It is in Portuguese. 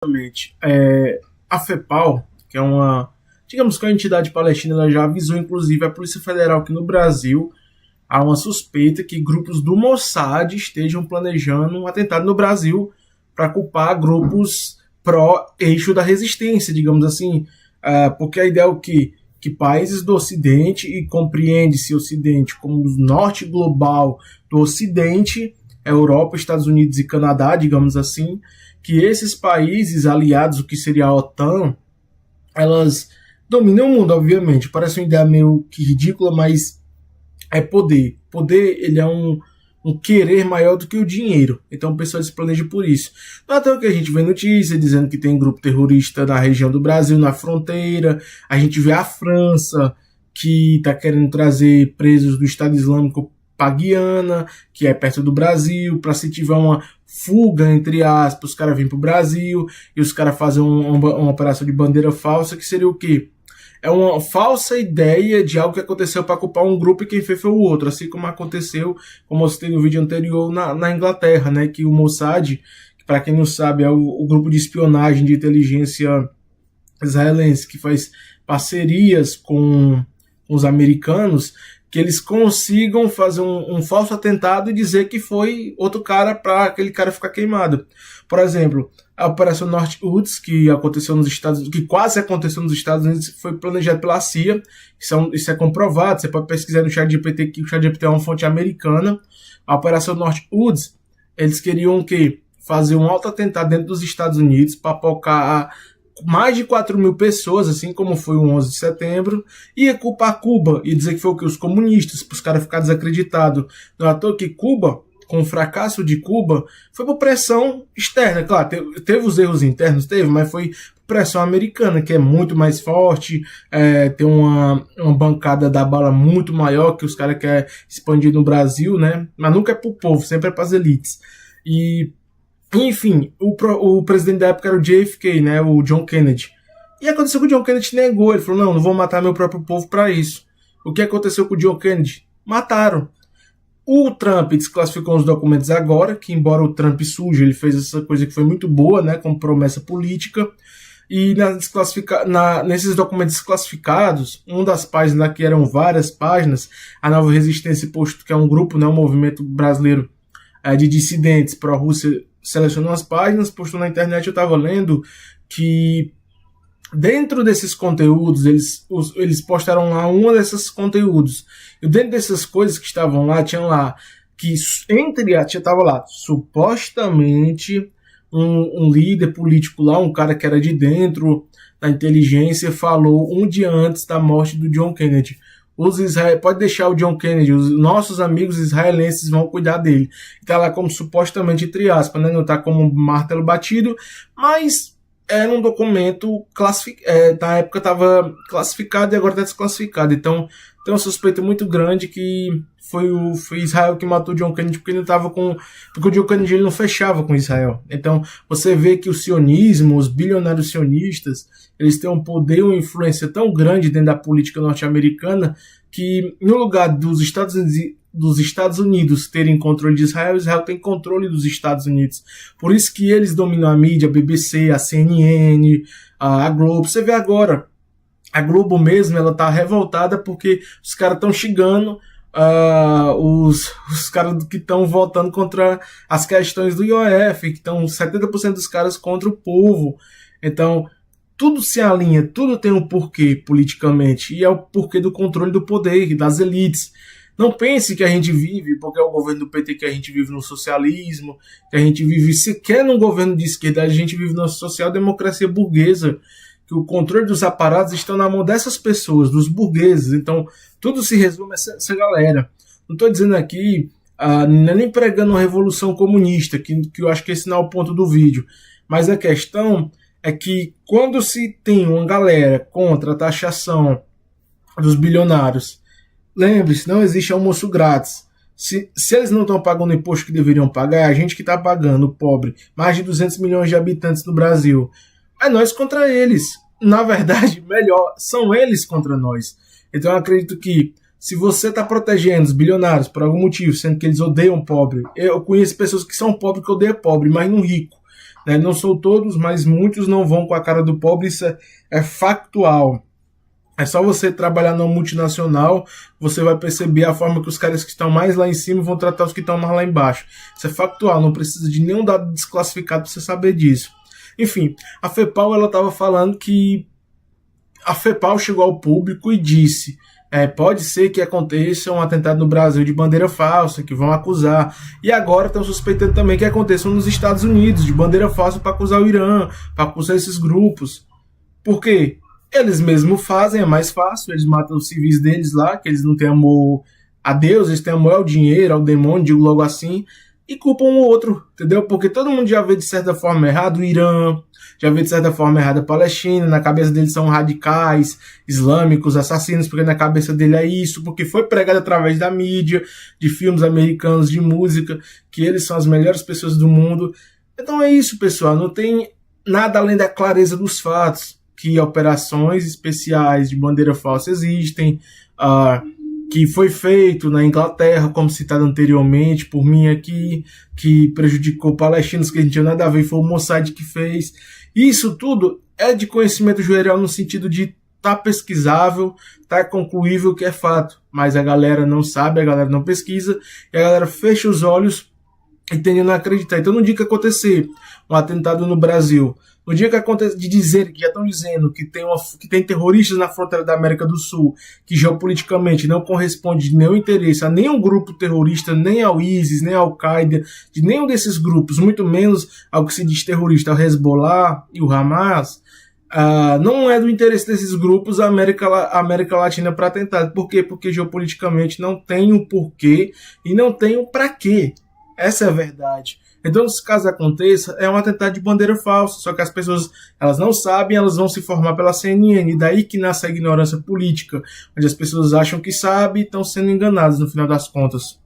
Exatamente. A FEPAL, que é digamos que uma entidade palestina, ela já avisou, inclusive, a Polícia Federal que no Brasil há uma suspeita que grupos do Mossad estejam planejando um atentado no Brasil para culpar grupos pró-eixo da resistência, digamos assim, porque a ideia é o quê? Que países do Ocidente, e compreende-se o Ocidente como o norte global do Ocidente, Europa, Estados Unidos e Canadá, digamos assim, que esses países aliados, o que seria a OTAN, elas dominam o mundo, obviamente. Parece uma ideia meio que ridícula, mas é poder. Poder, ele é um querer maior do que o dinheiro. Então o pessoal se planeja por isso. Não é à toa que a gente vê notícia dizendo que tem grupo terrorista na região do Brasil, na fronteira. A gente vê a França, que está querendo trazer presos do Estado Islâmico para Guiana, que é perto do Brasil, para se tiver uma fuga, entre aspas, os caras vêm para o Brasil e os caras fazem uma operação de bandeira falsa, que seria o quê? É uma falsa ideia de algo que aconteceu para culpar um grupo e quem fez foi o outro, assim como aconteceu, como eu citei no vídeo anterior, na Inglaterra, né, que o Mossad, que para quem não sabe é o grupo de espionagem de inteligência israelense, que faz parcerias com os americanos, que eles consigam fazer um falso atentado e dizer que foi outro cara para aquele cara ficar queimado. Por exemplo, a Operação Northwoods, que aconteceu nos Estados Unidos, que quase aconteceu nos Estados Unidos, foi planejada pela CIA. Isso é comprovado. Você pode pesquisar no ChatGPT, que o ChatGPT é uma fonte americana. A Operação Northwoods, eles queriam o quê? Fazer um alto atentado dentro dos Estados Unidos para focar mais de 4.000 pessoas, assim como foi o 11 de setembro, ia culpar Cuba e dizer que foi o que? Os comunistas, para os caras ficarem desacreditados. Não é à toa que Cuba, com o fracasso de Cuba, foi por pressão externa. Claro, teve os erros internos, mas foi pressão americana, que é muito mais forte, tem uma bancada da bala muito maior, que os caras querem expandir no Brasil, né? Mas nunca é pro povo, sempre é para as elites. Enfim, o presidente da época era o JFK, né, o John Kennedy. E aconteceu que o John Kennedy negou, ele falou, não vou matar meu próprio povo para isso. O que aconteceu com o John Kennedy? Mataram. O Trump desclassificou os documentos agora, que embora o Trump sujo, ele fez essa coisa que foi muito boa, né, como promessa política. E nesses documentos desclassificados, uma das páginas, que eram várias páginas, a Nova Resistência Posto, que é um grupo, né, um movimento brasileiro de dissidentes pró-Rússia, selecionou as páginas, postou na internet. Eu estava lendo que dentro desses conteúdos, eles postaram lá uma desses conteúdos. E dentro dessas coisas que estavam lá, tinha lá que estava lá supostamente um líder político lá, um cara que era de dentro da inteligência, falou um dia antes da morte do John Kennedy. Pode deixar o John Kennedy, os nossos amigos israelenses vão cuidar dele. Está lá como supostamente, entre aspas, né? Não está como martelo batido, mas era um documento na época estava classificado e agora está desclassificado. Então tem uma suspeita muito grande que foi Israel que matou o John Kennedy, porque porque o John Kennedy ele não fechava com Israel. Então você vê que o sionismo, os bilionários sionistas, eles têm um poder e uma influência tão grande dentro da política norte-americana que no lugar dos Estados Unidos terem controle de Israel, Israel tem controle dos Estados Unidos. Por isso que eles dominam a mídia, a BBC, a CNN, a Globo. Você vê agora, a Globo mesmo, ela tá revoltada porque os caras estão xingando os caras que estão votando contra as questões do IOF, que estão 70% dos caras contra o povo. Então, tudo se alinha, tudo tem um porquê politicamente, e é o porquê do controle do poder, das elites. Não pense que a gente vive, porque é o governo do PT, que a gente vive no socialismo, que a gente vive sequer num governo de esquerda, a gente vive na social-democracia burguesa, que o controle dos aparatos estão na mão dessas pessoas, dos burgueses. Então, tudo se resume a essa galera. Não estou dizendo aqui, nem pregando uma revolução comunista, que eu acho que esse não é o ponto do vídeo, mas a questão é que quando se tem uma galera contra a taxação dos bilionários, lembre-se, não existe almoço grátis. Se eles não estão pagando o imposto que deveriam pagar, é a gente que está pagando, o pobre. Mais de 200 milhões de habitantes no Brasil. É nós contra eles. Na verdade, melhor, são eles contra nós. Então eu acredito que se você está protegendo os bilionários por algum motivo, sendo que eles odeiam pobre, eu conheço pessoas que são pobres que odeiam pobre, mas não rico. né? Não são todos, mas muitos não vão com a cara do pobre, isso é factual. É só você trabalhar numa multinacional, você vai perceber a forma que os caras que estão mais lá em cima vão tratar os que estão mais lá embaixo. Isso é factual, não precisa de nenhum dado desclassificado para você saber disso. Enfim, a FEPAL ela estava falando que a FEPAL chegou ao público e disse: pode ser que aconteça um atentado no Brasil de bandeira falsa, que vão acusar. E agora estão suspeitando também que aconteça nos Estados Unidos, de bandeira falsa para acusar o Irã, para acusar esses grupos. Por quê? Eles mesmos fazem, é mais fácil, eles matam os civis deles lá, que eles não têm amor a Deus, eles têm amor ao dinheiro, ao demônio, digo logo assim, e culpam um outro, entendeu? Porque todo mundo já vê de certa forma errado o Irã, já vê de certa forma errado a Palestina, na cabeça deles são radicais, islâmicos, assassinos, porque na cabeça dele é isso, porque foi pregado através da mídia, de filmes americanos, de música, que eles são as melhores pessoas do mundo. Então é isso, pessoal, não tem nada além da clareza dos fatos, que operações especiais de bandeira falsa existem, que foi feito na Inglaterra, como citado anteriormente por mim aqui, que prejudicou palestinos que a gente tinha nada a ver, foi o Mossad que fez. Isso tudo é de conhecimento geral no sentido de tá pesquisável, tá concluível que é fato, mas a galera não sabe, a galera não pesquisa, e a galera fecha os olhos e tende a não acreditar. Então no dia que acontecer um atentado no Brasil, no dia que acontece de dizer, que já estão dizendo que tem terroristas na fronteira da América do Sul, que geopoliticamente não corresponde de nenhum interesse a nenhum grupo terrorista, nem ao ISIS, nem ao Al-Qaeda, de nenhum desses grupos, muito menos ao que se diz terrorista, ao Hezbollah e o Hamas, não é do interesse desses grupos a América Latina para tentar. Por quê? Porque geopoliticamente não tem o porquê e não tem o para quê. Essa é a verdade. Então, se caso aconteça, é um atentado de bandeira falsa, só que as pessoas elas não sabem, elas vão se informar pela CNN, e daí que nasce a ignorância política, onde as pessoas acham que sabem e estão sendo enganadas no final das contas.